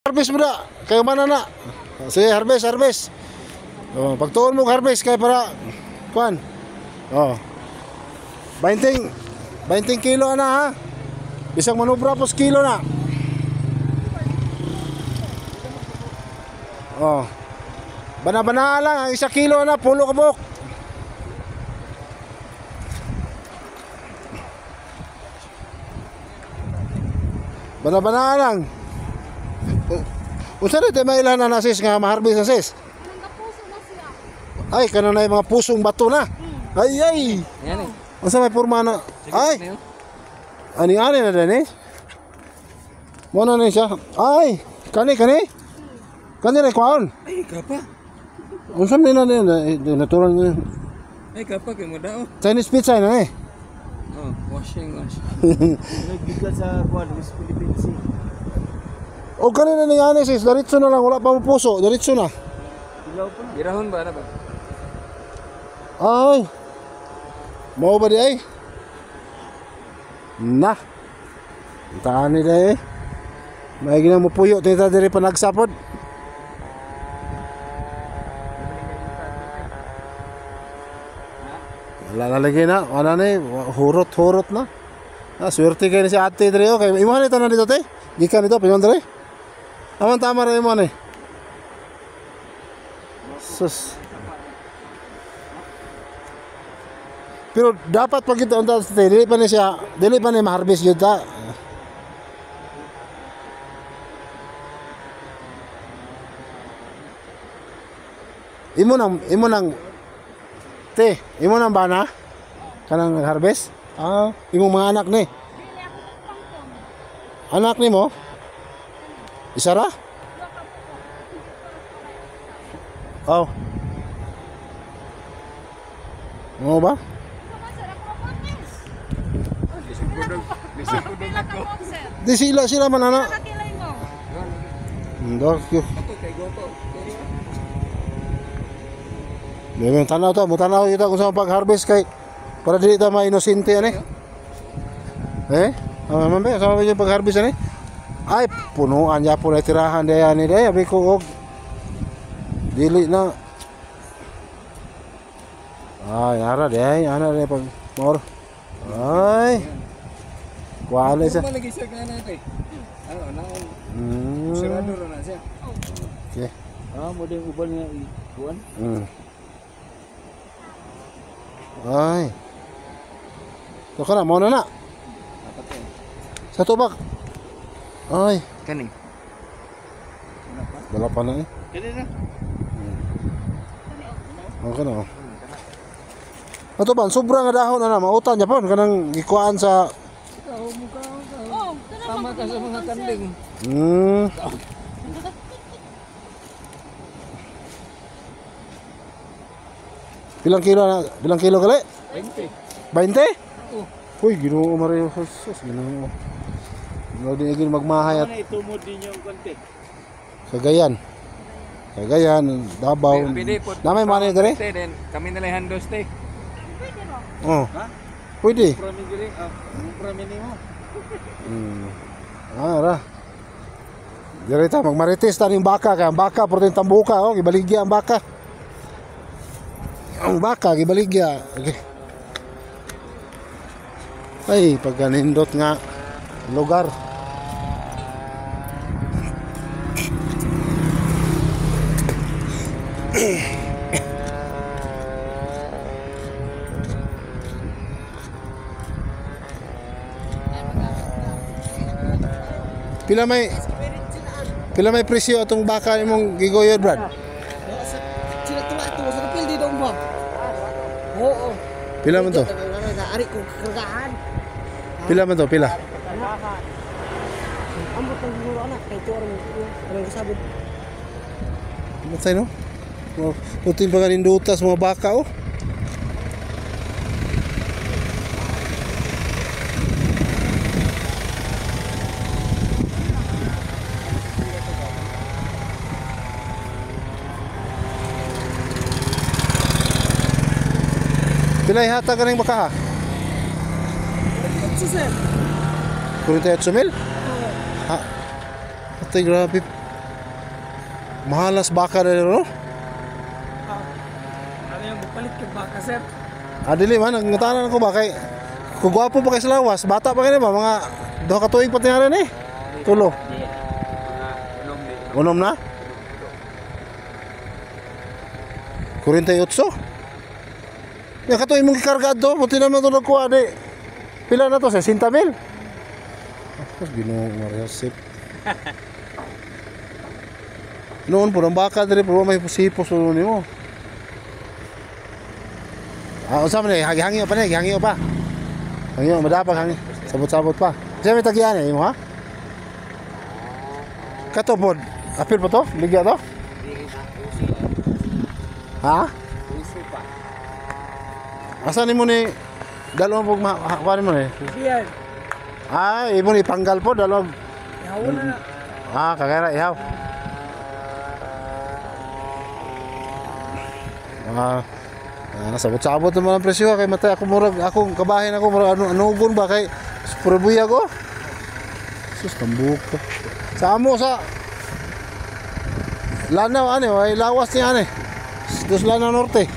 Harvest mo na. Kayo man na. Sige, harvest. Oh, pagtuon mo harvest kay para kuan. Oh. 20 kilo na ha. Bisang manubra pos kilo na. Oh. Bana-bana lang ang 1 kilo na pulo kabok. Bana-bana lang. Unsa na tayo mailan na sis nga maharbis na sis? Ay, kanang na yung mga pusong bato na. Ay. Yan eh. Unsa may porma na? Ay. Ani na din eh. Mo na ni siya. Ay, kani. Kani rin kwaon. Ay, kapa. Unsa man na natural ni. Ay, kapa kay mo dao. Chinese pizza na eh. Oh, washing. Nagbigat sa kuan West Philippines. O kanina ni ani sis, diretso na lang wala pa mo puso, diretso na. Ilaw pa. Girahon ba na ba? Ay. Mau ba di ay? Nah. Tani dai. May gina mo puyo tita diri pa nagsapod. Wala lagi na, wala na hurot na. Swerte kayo si ate diri okay. Imuhan ito na dito te. Gikan dito pinyon diri. Aman tama ra imo ni. Sus. Pero dapat pag ito unta dili pa ni siya, dili pa ni ma-harvest yun ta. Imo nang imo nang bana kanang harvest? Ah, imo mga anak ni. Anak ni mo? Isa ra? Oh. Mo ba? Di sila man anak. Ndok yo. Memang tanaw to, mo tanaw kita kung sa pag-harvest kay para dili ta ma-inosente ani. Mambe sa mga pag-harvest ani. Ay, punuan ya po na tirahan daya ni daya abi ko og dili na. Ay, ara daya pag more. Ay. Kuala siya. Lagi siya kana kay. Ano na? Sirado ra na siya. Okay. Mo din uban nga kuan. Ay. To kana mo na. Sa tubak. Ay, Kani. wala pa na eh. Kani na. Okay na. Ato ba, sobra nga dahon na mautan niya po kanang gikuan sa Tama ka sa mga kanding. Bilang kilo kali? 20. 20? Uy, Ginoo Mario Jesus, Ginoo. Wala din agin magmahay at Ano itumod din yung konti. Cagayan, Davao. Namay money dere? Then kami na lang handos te. Oh. Ha? Pwede. Prami diri, prami nimo. Ra. Direta magmarites ta ning baka kay ang baka porteng tambuka oh, gibaligya ang baka. Ang baka gibaligya. Okay. Ay, pagkanindot nga lugar. Pila may presyo atong baka imong gigoyod, Brad? Sila tula ito sa kapil di dong ba? Oo. Pila man to? Ari ko kagahan. Pila man to? Pila? Ambot ng siguro anak kay to orang kasabot. Matay no? Putin pa kanindutas mga baka oh. Pila ihata ka ng baka ha? Sir. 48 mil? Ha? Atay grabe. Mahalas baka na no? Ano yung bupalit ka baka, sir? Dili man, nangutanan ako ba kay kung gwapo pa kay sa lawas, bata pa kayo ba? Mga 2 ka tuig pa tingaran eh. Tulo. Unom na? 48? Yan katuig mong kikargado, buti naman ito nagkuha di. Pila na to, 60,000? Tapos Ginoo Mariasip. Noon po, ang baka dali po, may pusipos ulo ni mo. Usap na eh, hangi-hangi pa na eh, hangi pa. Hangi madapag hangi. Sabot-sabot pa. Siya may tagian eh, mo ha? Kato po, apil pa to? Ligya to? Ha? Asan ni mo ni dalawang pag makakuha mo ni? Yan. Imo ni panggal po, dalawang. Yawan na na. Kagaya ihaw. Sabot-sabot naman ang presyo kay matay ako murag akong kabahin ako murag anugon ba kay purbuya ko. Sus tambuk. Sa amo sa Lanao ay lawas ni ane. Dos Lanao Norte.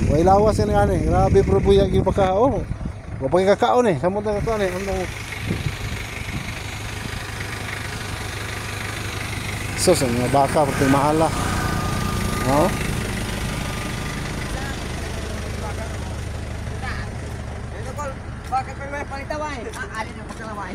Way lawas ni ane. Grabe purbuya gyud pagkao. Wa pa kakaon eh. Samot na kakaon eh. Andong sus ang mga baka pag mahala. Oh. Bakit may palitaway? Alin ang pagkalaway?